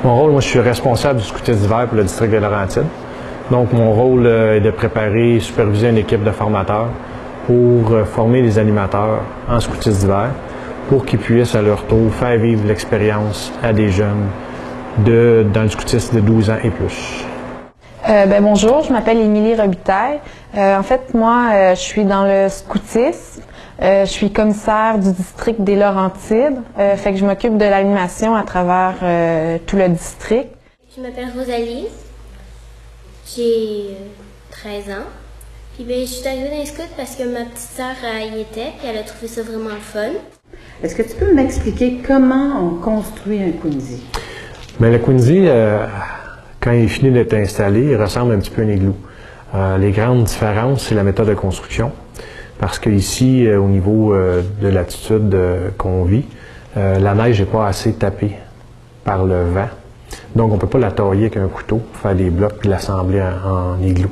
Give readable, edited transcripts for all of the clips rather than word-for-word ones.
Mon rôle, moi, je suis responsable du scoutisme d'hiver pour le district des Laurentides. Donc, mon rôle est de préparer et superviser une équipe de formateurs pour former les animateurs en scoutisme d'hiver pour qu'ils puissent, à leur tour, faire vivre l'expérience à des jeunes dans le scoutisme de 12 ans et plus. Bonjour, je m'appelle Émilie Robitaille. En fait, moi, je suis dans le scoutisme. Je suis commissaire du district des Laurentides. Fait que je m'occupe de l'animation à travers tout le district. Je m'appelle Rosalie. J'ai 13 ans. Puis je suis arrivée dans les scouts parce que ma petite sœur y était, puis elle a trouvé ça vraiment le fun. Est-ce que tu peux m'expliquer comment on construit un Quinzy? Bien, le Quinzy, quand il finit d'être installé, il ressemble un petit peu à un igloo. Les grandes différences, c'est la méthode de construction. Parce qu'ici, au niveau de l'altitude qu'on vit, la neige n'est pas assez tapée par le vent. Donc, on ne peut pas la tailler avec un couteau, faire des blocs puis l'assembler en igloo.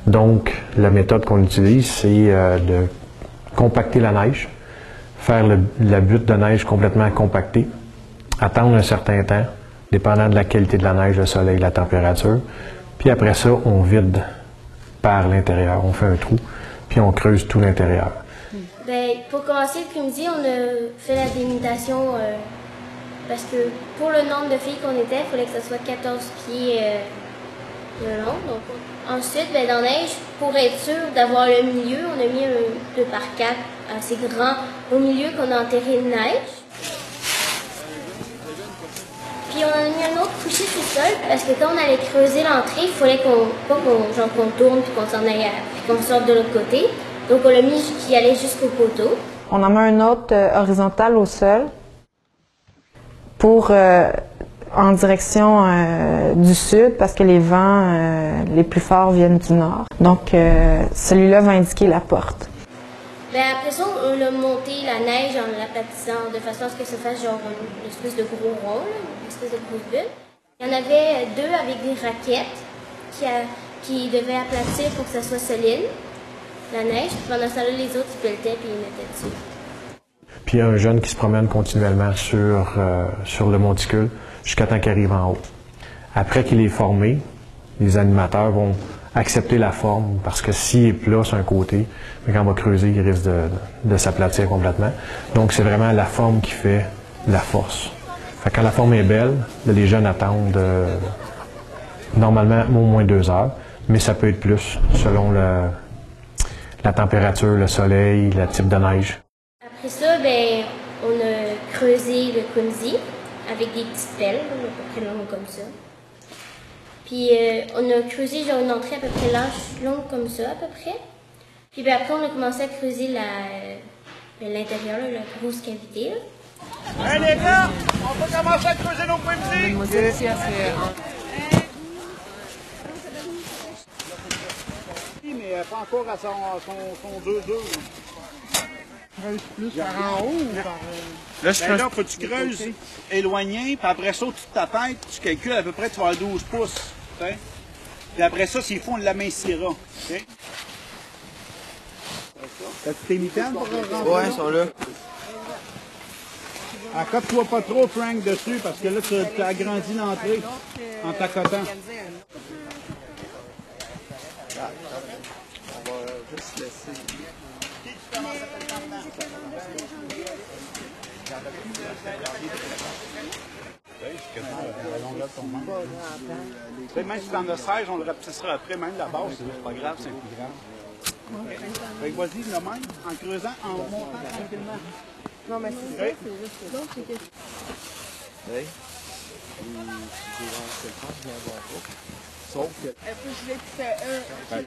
Donc, la méthode qu'on utilise, c'est de compacter la neige, faire la butte de neige complètement compactée, attendre un certain temps, dépendant de la qualité de la neige, le soleil, la température. Puis après ça, on vide par l'intérieur. On fait un trou, puis on creuse tout l'intérieur. Pour commencer le Quinzy, on a fait la délimitation parce que pour le nombre de filles qu'on était, il fallait que ça soit 14 pieds de long. Donc, ensuite, dans la neige, pour être sûr d'avoir le milieu, on a mis un 2x4 assez grand au milieu qu'on a enterré de neige. Puis on a mis un autre couché sur le sol parce que quand on allait creuser l'entrée, il fallait qu'on tourne puis qu'on s'en aille, puis qu'on sorte de l'autre côté. Donc on l'a mis qui allait jusqu'au poteau. On en met un autre horizontal au sol pour en direction du sud parce que les vents les plus forts viennent du nord. Donc celui-là va indiquer la porte. Après ça, on a monté la neige en l'aplatissant de façon à ce que ça fasse genre une espèce de gros rond, une espèce de grosse bulle. Il y en avait deux avec des raquettes qui devaient aplatir pour que ça soit solide, la neige. Puis pendant ça, les autres, ils pelletaient et ils mettaient dessus. Puis il y a un jeune qui se promène continuellement sur le monticule jusqu'à temps qu'il arrive en haut. Après qu'il est formé, les animateurs vont accepter la forme, parce que s'il est plat sur un côté, mais quand on va creuser, il risque de s'aplatir complètement. Donc c'est vraiment la forme qui fait la force. Fait que quand la forme est belle, les jeunes attendent normalement au moins 2 heures, mais ça peut être plus selon la température, le soleil, le type de neige. Après ça, on a creusé le Quinzy avec des petites pelles, à peu près longues comme ça. Puis on a creusé genre une entrée à peu près longue comme ça à peu près. Puis après on a commencé à creuser l'intérieur, la grosse cavité. Là. Hey les gars, on peut commencer à creuser nos Quinzy. Mais pas encore à son 2-2. Creuse plus par en haut ou par... Là, faut que tu creuses éloigné, puis après ça, au-dessus de ta tête, tu calcules à peu près, tu vas avoir 12 pouces. T'sais? Puis après ça, s'il faut, on l'amincira. Okay? T'as-tu tes mitaines pour rentrer? Ouais, ils sont là. Accote-toi pas trop, Frank, dessus, parce que là, tu as agrandi l'entrée en t'accotant. On va juste laisser... Même si tu en as 16, on le rapetissera après, même la base, c'est pas grave, c'est un plus grand. Vas-y, le même, en creusant, en montant tranquillement. Non, mais c'est ça, c'est juste que... Non, c'est que... Oui. Sauf que...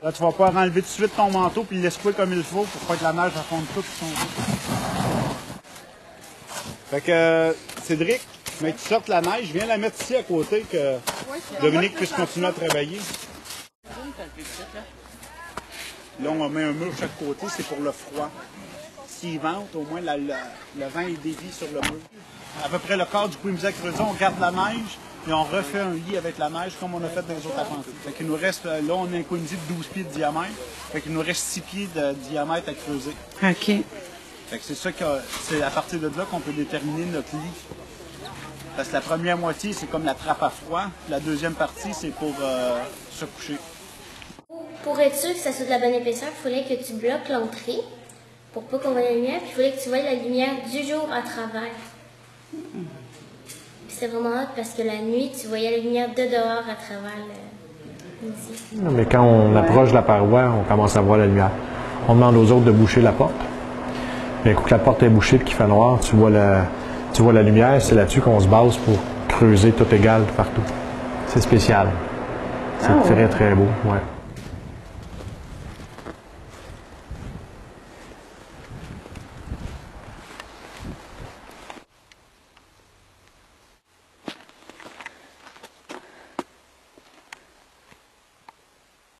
Là, tu vas pas enlever tout de suite ton manteau puis le laisser couler comme il faut pour pas que la neige fonde tout sur son dos. Fait que, Cédric, mais que tu sortes la neige, viens la mettre ici à côté que Dominique puisse continuer à travailler. Là, on met un mur de chaque côté, c'est pour le froid. S'il vente, au moins le vent est dévie sur le mur. À peu près le quart du Quinzy creusé, on garde la neige et on refait un lit avec la neige comme on a fait dans les autres apprentis. Fait qu'il nous reste, là, on a un Quinzy de 12 pieds de diamètre. Fait qu'il nous reste 6 pieds de diamètre à creuser. OK. Fait que c'est ça c'est à partir de là qu'on peut déterminer notre lit. Parce que la première moitié, c'est comme la trappe à froid. La deuxième partie, c'est pour se coucher. Pour être sûr que ça soit de la bonne épaisseur, il fallait que tu bloques l'entrée pour pas qu'on voie la lumière. Puis il fallait que tu voies la lumière du jour à travers. C'était vraiment hot parce que la nuit, tu voyais la lumière de dehors à travers le midi. Mais quand on approche de la paroi, on commence à voir la lumière. On demande aux autres de boucher la porte. Mais quand la porte est bouchée et qu'il fait noir, tu vois la lumière. C'est là-dessus qu'on se base pour creuser tout égal partout. C'est spécial. C'est très, très beau. Ouais.